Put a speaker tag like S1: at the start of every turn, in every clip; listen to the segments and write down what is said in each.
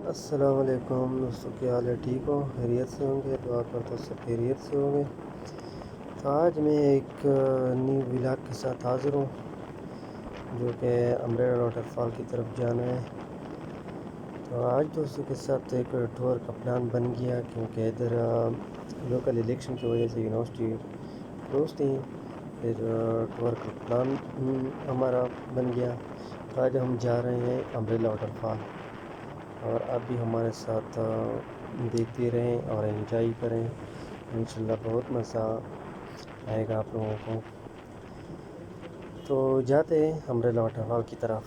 S1: अस्सलाम वालेकुम दोस्तों, क्या हाल है? ठीक हो? खैरियत से होंगे? दुआ करता हूँ सब खैरियत से होंगे। तो आज मैं एक न्यू व्लॉग के साथ हाज़िर हूँ जो कि अम्ब्रेला वाटरफॉल की तरफ जाना है। तो आज दोस्तों के साथ एक टूर का प्लान बन गया क्योंकि इधर लोकल इलेक्शन की वजह से यूनिवर्सिटी क्लोज थी। फिर टूर का प्लान हमारा बन गया। तो आज हम जा रहे हैं अम्ब्रेला वाटरफॉल और आप भी हमारे साथ देखते रहें और एंजॉय करें। इंशाल्लाह बहुत मज़ा आएगा आप लोगों को। तो जाते हैं अम्ब्रेला वाटरफॉल की तरफ।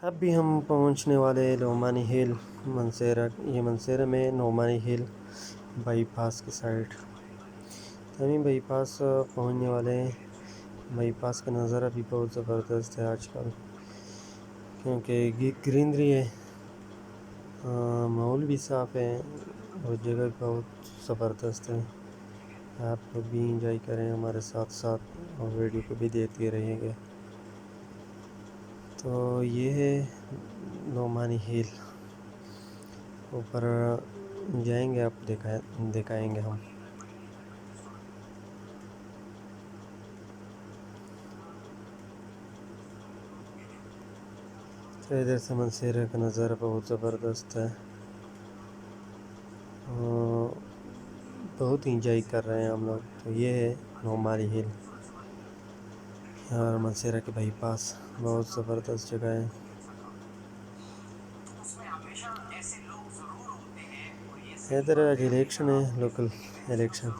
S1: अब भी हम पहुंचने वाले नोमानी हिल मंसेरा। ये मंसेरा में नोमानी हिल बाईपास की साइड। तभी बाईपास पहुंचने वाले हैं। बाईपास का नज़ारा भी बहुत ज़बरदस्त है आजकल क्योंकि ग्रीनरी है, माहौल भी साफ़ है और जगह भी बहुत ज़बरदस्त है। आप लोग भी इंजॉय करें हमारे साथ साथ और वीडियो को भी देखते रहेंगे। तो ये है नोमानी हिल। ऊपर जाएंगे, आप दिखाएंगे हम। तो इधर से मंसेरा का नज़ारा बहुत ज़बरदस्त है, बहुत इंजॉय कर रहे हैं हम लोग। तो ये है नोमानी हिल और मंसेरा के बाईपास, बहुत ज़बरदस्त जगह है। इधर आज इलेक्शन है, लोकल इलेक्शन,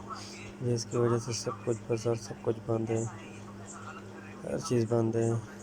S1: जिसकी वजह से सब कुछ बाजार सब कुछ बंद है, हर चीज़ बंद है।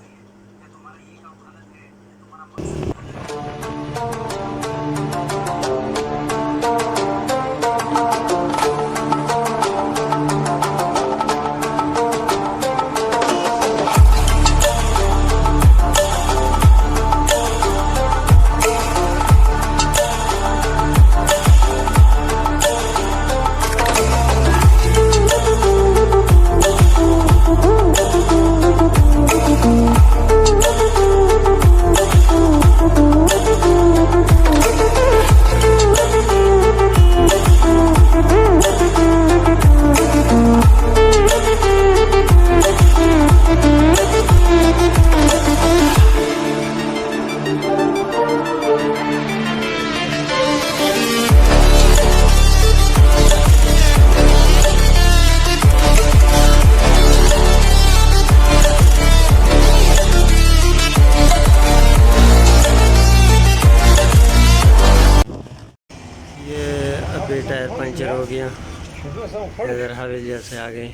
S1: इधर हवेलिया से आ गए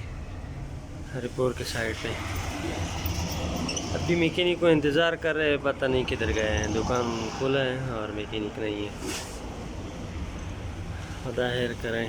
S1: हरिपुर के साइड पे। अभी मैकेनिक को इंतज़ार कर रहे हैं, पता नहीं किधर गए हैं। दुकान खुला है और मैकेनिक नहीं है, खुदा खैर करें।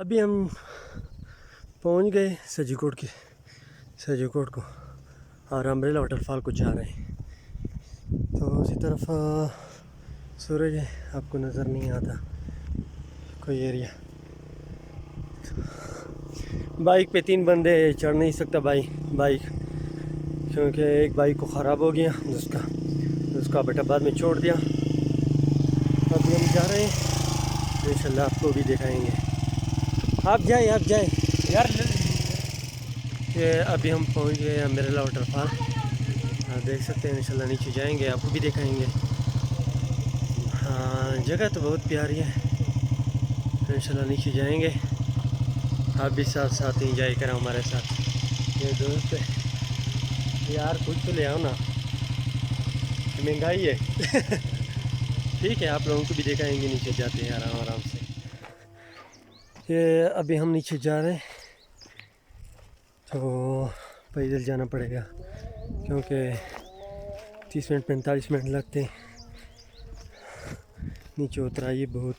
S1: अभी हम पहुंच गए सजीकोट को और अम्ब्रेला वाटरफॉल को जा रहे हैं। तो उसी तरफ सूरज है, आपको नज़र नहीं आता कोई एरिया। बाइक पे 3 बंदे चढ़ नहीं सकता बाइक क्योंकि एक बाइक को ख़राब हो गया, उसका बेटा बाद में छोड़ दिया। अभी हम जा रहे हैं, इंशाल्लाह आपको भी दिखाएंगे। आप जाए यार। ये अभी हम पहुंच गए अम्ब्रेला वाटरफॉल, आप देख सकते हैं। इंशाल्लाह नीचे जाएंगे, आपको भी दिखाएंगे। हाँ, जगह तो बहुत प्यारी है। इंशाल्लाह नीचे जाएंगे, आप भी साथ एंजॉय करें हमारे साथ। ये दोस्त यार कुछ तो ले आओ ना, महंगाई है। ठीक है, आप लोगों को भी दिखाएंगे नीचे जाते हैं आराम से। ये अभी हम नीचे जा रहे हैं, तो पैदल जाना पड़ेगा क्योंकि 30 मिनट 45 मिनट लगते हैं। नीचे उतराइए बहुत।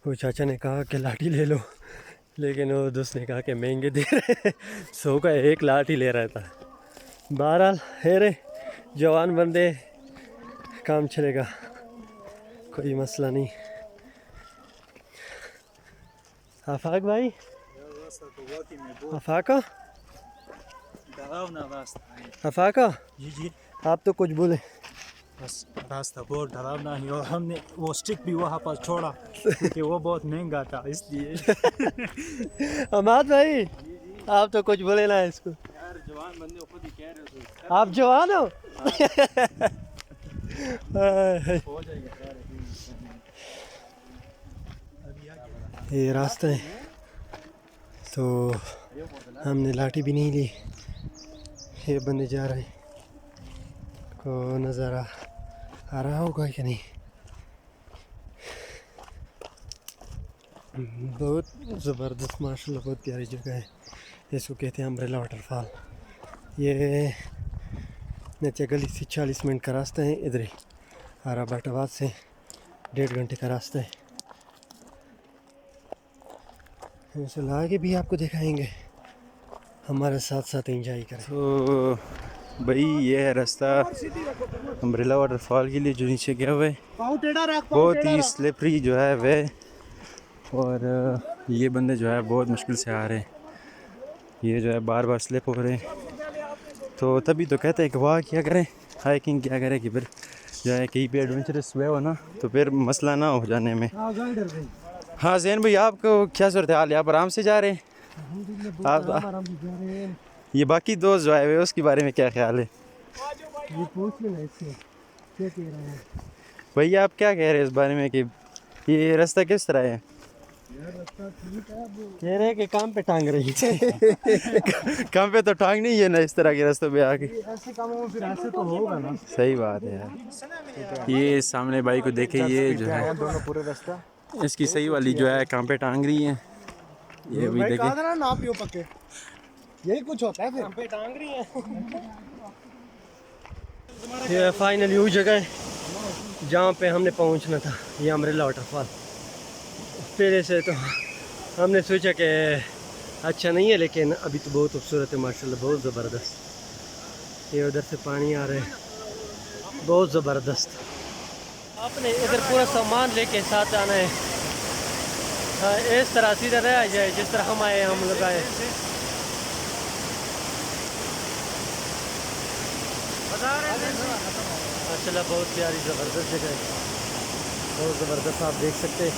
S1: वो चाचा ने कहा कि लाठी ले लो, लेकिन वो दोस्त ने कहा कि महंगे दे रहे 100 का एक लाठी ले रहा था। बहरहाल है रे, जवान बंदे, काम चलेगा, कोई मसला नहीं। आफाक भाई, आफाका
S2: जी
S1: आप तो कुछ बोले।
S2: बस रास्ता बहुत डरावना है और हमने वो स्टिक भी वहाँ पर छोड़ा क्योंकि वो बहुत महंगा था, इसलिए।
S1: अमाद भाई आप तो कुछ बोले ना इसको।
S3: यार जवान बंदे खुद ही कह रहे हो,
S1: आप जवान हो।
S3: हो जाएगा।
S1: ये रास्ता है, तो हमने लाठी भी नहीं ली। ये बंदे जा रहे हैं, को नज़ारा आ रहा होगा कि नहीं। बहुत ज़बरदस्त माशाल्लाह, बहुत प्यारी जगह है। इसको कहते हैं अम्ब्रेला वाटरफॉल। ये नीचे गली से 40 मिनट का रास्ता है, इधर ही आराबाटाबाद से 1.5 घंटे का रास्ता है। चलो आगे भी आपको दिखाएंगे, हमारे साथ साथ एंजॉय करें।
S3: तो भाई ये है रास्ता अम्ब्रेला वाटरफॉल के लिए जो नीचे गया हुआ है, बहुत ही स्लिपरी जो है वह, और ये बंदे जो है बहुत मुश्किल से आ रहे हैं, ये जो है बार बार स्लिप हो रहे हैं। तो तभी तो कहते हैं कि वाह क्या करें, हाइकिंग क्या करें कि फिर जो है कहीं पे एडवेंचरस हुए हो ना तो फिर मसला ना हो जाने में। हाँ जैन भाई आपको क्या सूरत हाल है, आप आराम से जा रहे हैं? आप ये बाकी दोस्त जो आए हुए उसके बारे में क्या ख्याल है?
S1: ये पूछ लेना इससे क्या कह रहा है
S3: भैया, आप क्या कह रहे हैं इस बारे में कि ये रास्ता किस तरह है?
S1: कह रहे हैं कि काम पे टांग रही है।
S3: काम पे तो टांग नहीं है ना इस तरह के रास्तों पे आके,
S1: ऐसे कामों में फिर ऐसे तो होगा ना।
S3: सही बात है यार। ये सामने भाई को देखे, ये जो है
S1: दोनों पूरे रास्ता
S3: इसकी सही वाली जो है काम पे टांग रही है, ये भी देखे।
S1: ना पियो पक्के, यही कुछ होता है फिर काम पे टांग रही है। ये फाइनली वो जगह है जहाँ पे हमने पहुँचना था, ये अम्ब्रेला वाटरफॉल। पहले से तो हमने सोचा कि अच्छा नहीं है, लेकिन अभी तो बहुत खूबसूरत है माशाल्लाह, बहुत ज़बरदस्त। ये उधर से पानी आ रहा है, बहुत ज़बरदस्त। आपने इधर पूरा सामान लेके साथ आना है, हाँ, इस तरह सीधा रह जाए जिस तरह हम आए, हम लोग आए। माशाल्लाह बहुत प्यारी ज़बरदस्त जगह है, बहुत ज़बरदस्त। आप देख सकते हैं